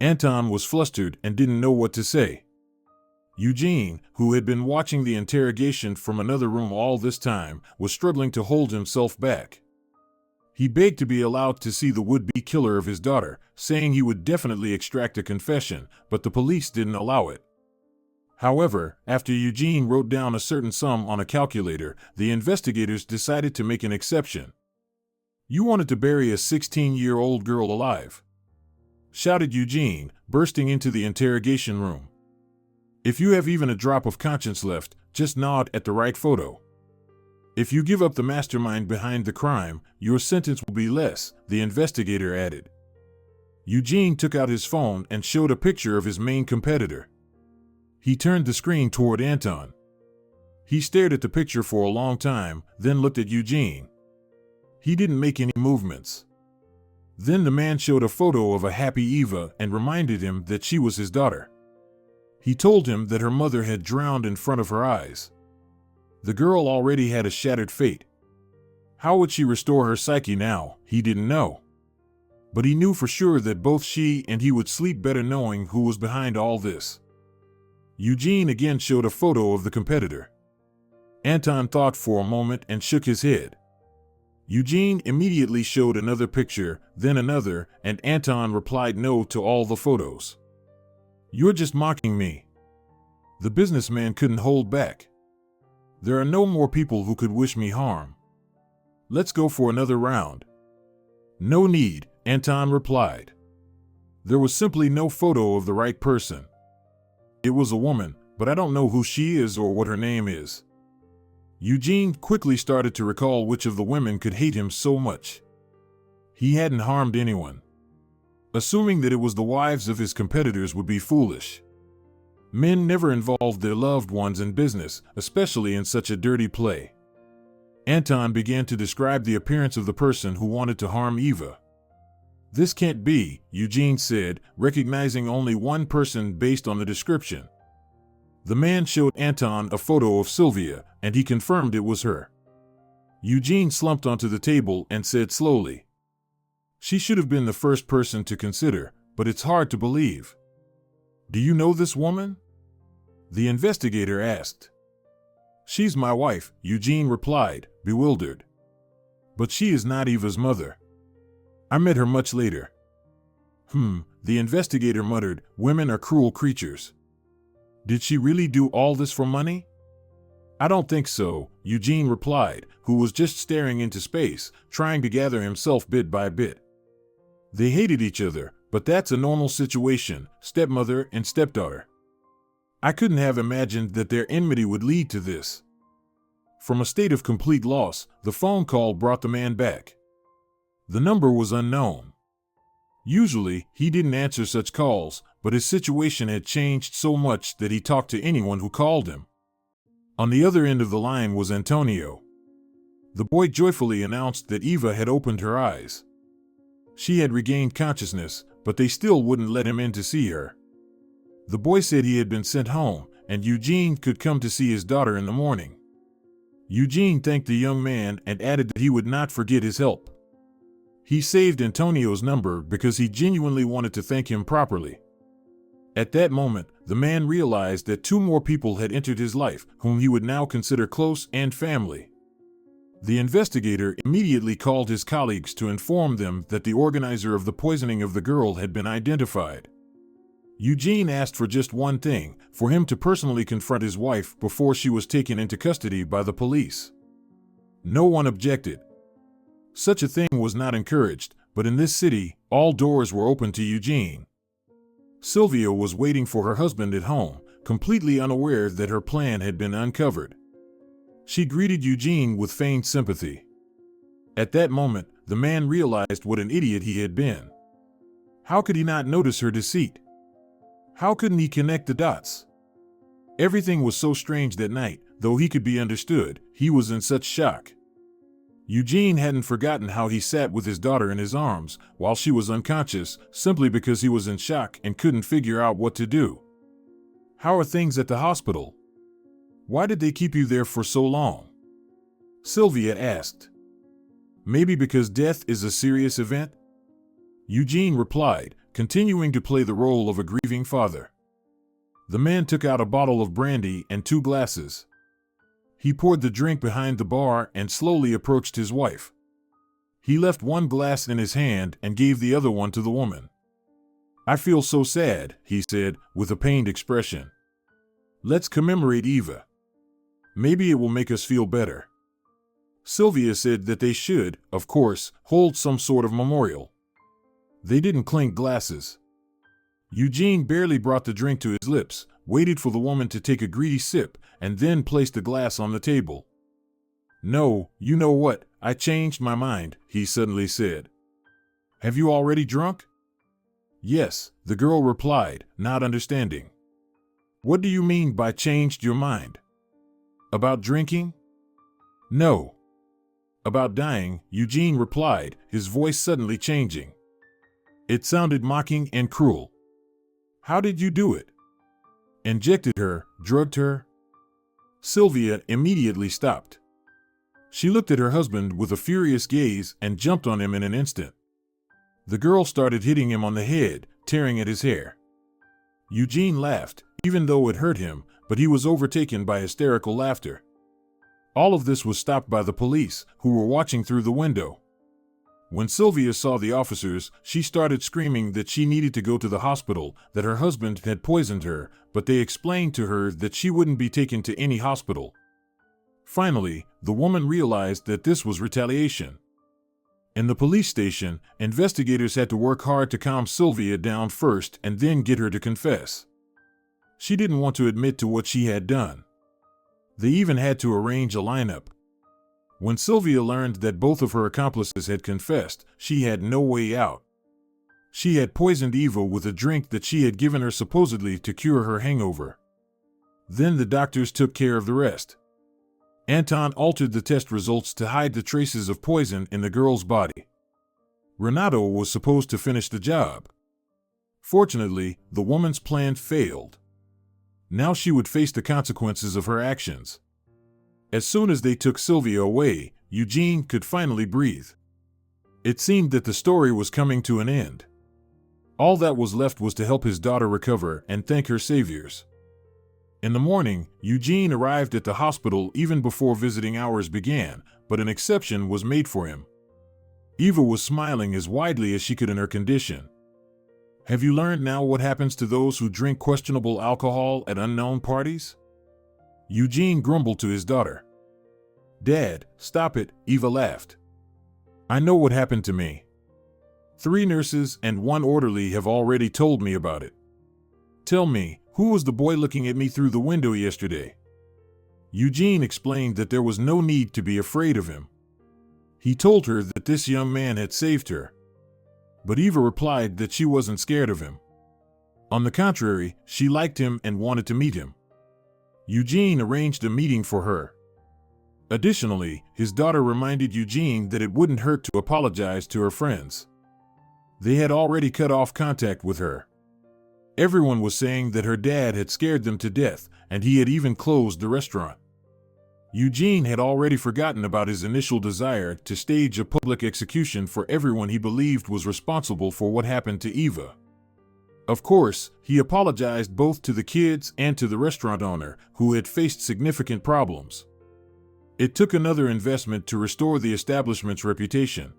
Anton was flustered and didn't know what to say. Eugene, who had been watching the interrogation from another room all this time, was struggling to hold himself back. He begged to be allowed to see the would-be killer of his daughter, saying he would definitely extract a confession, but the police didn't allow it. However, after Eugene wrote down a certain sum on a calculator, the investigators decided to make an exception. "You wanted to bury a 16-year-old girl alive," shouted Eugene, bursting into the interrogation room. "If you have even a drop of conscience left, just nod at the right photo. If you give up the mastermind behind the crime, your sentence will be less," the investigator added. Eugene took out his phone and showed a picture of his main competitor. He turned the screen toward Anton. He stared at the picture for a long time, then looked at Eugene. He didn't make any movements. Then the man showed a photo of a happy Eva and reminded him that she was his daughter. He told him that her mother had drowned in front of her eyes. The girl already had a shattered fate. How would she restore her psyche now? He didn't know. But he knew for sure that both she and he would sleep better knowing who was behind all this. Eugene again showed a photo of the competitor. Anton thought for a moment and shook his head. Eugene immediately showed another picture, then another, and Anton replied no to all the photos. "You're just mocking me." The businessman couldn't hold back. "There are no more people who could wish me harm. Let's go for another round." "No need," Anton replied. There was simply no photo of the right person. It was a woman, but I don't know who she is or what her name is. Eugene quickly started to recall which of the women could hate him so much. He hadn't harmed anyone. Assuming that it was the wives of his competitors would be foolish. Men never involved their loved ones in business, especially in such a dirty play. Anton began to describe the appearance of the person who wanted to harm Eva. "This can't be," Eugene said, recognizing only one person based on the description. The man showed Anton a photo of Sylvia, and he confirmed it was her. Eugene slumped onto the table and said slowly, "She should have been the first person to consider, but it's hard to believe." "Do you know this woman?" the investigator asked. "She's my wife," Eugene replied, bewildered. "But she is not Eva's mother. I met her much later." The investigator muttered, "Women are cruel creatures. Did she really do all this for money?" "I don't think so," Eugene replied, who was just staring into space, trying to gather himself bit by bit. "They hated each other, but that's a normal situation, stepmother and stepdaughter. I couldn't have imagined that their enmity would lead to this." From a state of complete loss, the phone call brought the man back. The number was unknown. Usually, he didn't answer such calls, but his situation had changed so much that he talked to anyone who called him. On the other end of the line was Antonio. The boy joyfully announced that Eva had opened her eyes. She had regained consciousness, but they still wouldn't let him in to see her. The boy said he had been sent home, and Eugene could come to see his daughter in the morning. Eugene thanked the young man and added that he would not forget his help. He saved Antonio's number because he genuinely wanted to thank him properly. At that moment, the man realized that two more people had entered his life, whom he would now consider close and family. The investigator immediately called his colleagues to inform them that the organizer of the poisoning of the girl had been identified. Eugene asked for just one thing, for him to personally confront his wife before she was taken into custody by the police. No one objected. Such a thing was not encouraged, but in this city, all doors were open to Eugene. Sylvia was waiting for her husband at home, completely unaware that her plan had been uncovered. She greeted Eugene with feigned sympathy. At that moment, the man realized what an idiot he had been. How could he not notice her deceit? How couldn't he connect the dots? Everything was so strange that night, though he could be understood, he was in such shock. Eugene hadn't forgotten how he sat with his daughter in his arms while she was unconscious, simply because he was in shock and couldn't figure out what to do. "How are things at the hospital? Why did they keep you there for so long?" Sylvia asked. "Maybe because death is a serious event?" Eugene replied, continuing to play the role of a grieving father. The man took out a bottle of brandy and 2 glasses. He poured the drink behind the bar and slowly approached his wife. He left one glass in his hand and gave the other one to the woman. "I feel so sad," he said, with a pained expression. "Let's commemorate Eva. Maybe it will make us feel better." Sylvia said that they should, of course, hold some sort of memorial. They didn't clink glasses. Eugene barely brought the drink to his lips, waited for the woman to take a greedy sip, and then placed the glass on the table. "No, you know what, I changed my mind," he suddenly said. "Have you already drunk?" "Yes," the girl replied, not understanding. "What do you mean by changed your mind? About drinking?" "No. About dying," Eugene replied, his voice suddenly changing. It sounded mocking and cruel. "How did you do it? Injected her, drugged her?" Sylvia immediately stopped. She looked at her husband with a furious gaze and jumped on him in an instant. The girl started hitting him on the head, tearing at his hair. Eugene laughed, even though it hurt him, but he was overtaken by hysterical laughter. All of this was stopped by the police, who were watching through the window. When Sylvia saw the officers, she started screaming that she needed to go to the hospital, that her husband had poisoned her, but they explained to her that she wouldn't be taken to any hospital. Finally, the woman realized that this was retaliation. In the police station, investigators had to work hard to calm Sylvia down first and then get her to confess. She didn't want to admit to what she had done. They even had to arrange a lineup. When Sylvia learned that both of her accomplices had confessed, she had no way out. She had poisoned Eva with a drink that she had given her supposedly to cure her hangover. Then the doctors took care of the rest. Anton altered the test results to hide the traces of poison in the girl's body. Renato was supposed to finish the job. Fortunately, the woman's plan failed. Now she would face the consequences of her actions. As soon as they took Sylvia away, Eugene could finally breathe. It seemed that the story was coming to an end. All that was left was to help his daughter recover and thank her saviors. In the morning, Eugene arrived at the hospital even before visiting hours began, but an exception was made for him. Eva was smiling as widely as she could in her condition. "Have you learned now what happens to those who drink questionable alcohol at unknown parties?" Eugene grumbled to his daughter. "Dad, stop it," Eva laughed. "I know what happened to me. 3 nurses and 1 orderly have already told me about it. Tell me, who was the boy looking at me through the window yesterday?" Eugene explained that there was no need to be afraid of him. He told her that this young man had saved her. But Eva replied that she wasn't scared of him. On the contrary, she liked him and wanted to meet him. Eugene arranged a meeting for her. Additionally, his daughter reminded Eugene that it wouldn't hurt to apologize to her friends. They had already cut off contact with her. Everyone was saying that her dad had scared them to death, and he had even closed the restaurant. Eugene had already forgotten about his initial desire to stage a public execution for everyone he believed was responsible for what happened to Eva. Of course, he apologized both to the kids and to the restaurant owner, who had faced significant problems. It took another investment to restore the establishment's reputation.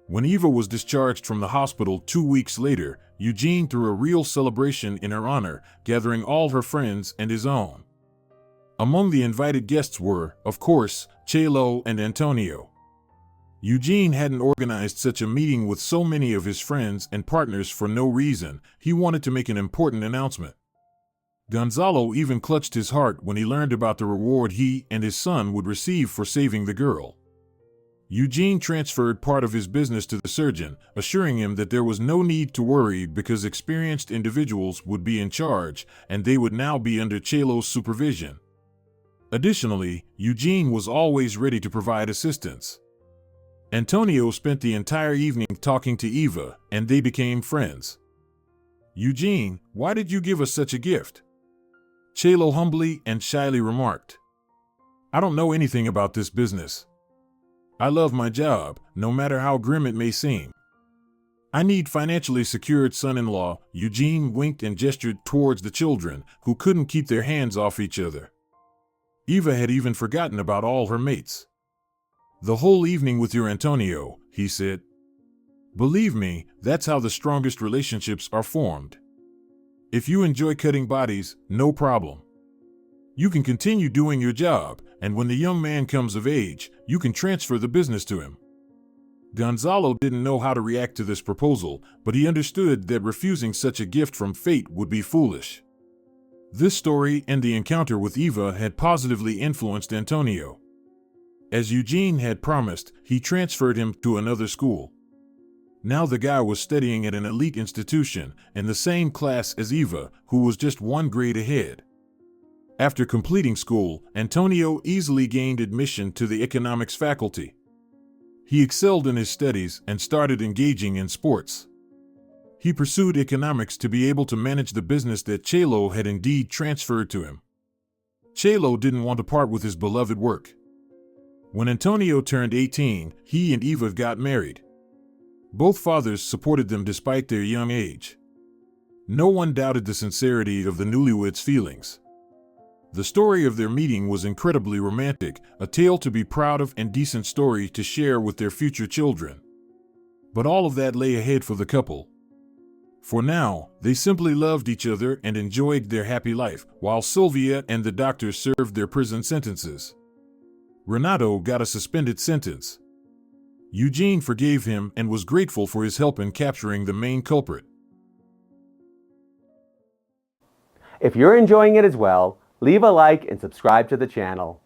When Eva was discharged from the hospital 2 weeks later, Eugene threw a real celebration in her honor, gathering all her friends and his own. Among the invited guests were, of course, Chelo and Antonio. Eugene hadn't organized such a meeting with so many of his friends and partners for no reason. He wanted to make an important announcement. Gonzalo even clutched his heart when he learned about the reward he and his son would receive for saving the girl. Eugene transferred part of his business to the surgeon, assuring him that there was no need to worry because experienced individuals would be in charge and they would now be under Chelo's supervision. Additionally, Eugene was always ready to provide assistance. Antonio spent the entire evening talking to Eva, and they became friends. "Eugene, why did you give us such a gift?" Chelo humbly and shyly remarked. "I don't know anything about this business. I love my job, no matter how grim it may seem. I need financially secured son-in-law." Eugene winked and gestured towards the children, who couldn't keep their hands off each other. Eva had even forgotten about all her mates. "The whole evening with your Antonio," he said. Believe me, that's how the strongest relationships are formed. If you enjoy cutting bodies, no problem. You can continue doing your job, and when the young man comes of age, you can transfer the business to him. Gonzalo didn't know how to react to this proposal, but he understood that refusing such a gift from fate would be foolish. This story and the encounter with Eva had positively influenced Antonio. As Eugene had promised, he transferred him to another school. Now the guy was studying at an elite institution, in the same class as Eva, who was just one grade ahead. After completing school, Antonio easily gained admission to the economics faculty. He excelled in his studies and started engaging in sports. He pursued economics to be able to manage the business that Chelo had indeed transferred to him. Chelo didn't want to part with his beloved work. When Antonio turned 18, he and Eva got married. Both fathers supported them despite their young age. No one doubted the sincerity of the newlyweds' feelings. The story of their meeting was incredibly romantic, a tale to be proud of and decent story to share with their future children. But all of that lay ahead for the couple. For now, they simply loved each other and enjoyed their happy life, while Sylvia and the doctor served their prison sentences. Renato got a suspended sentence. Eugene forgave him and was grateful for his help in capturing the main culprit. If you're enjoying it as well, leave a like and subscribe to the channel.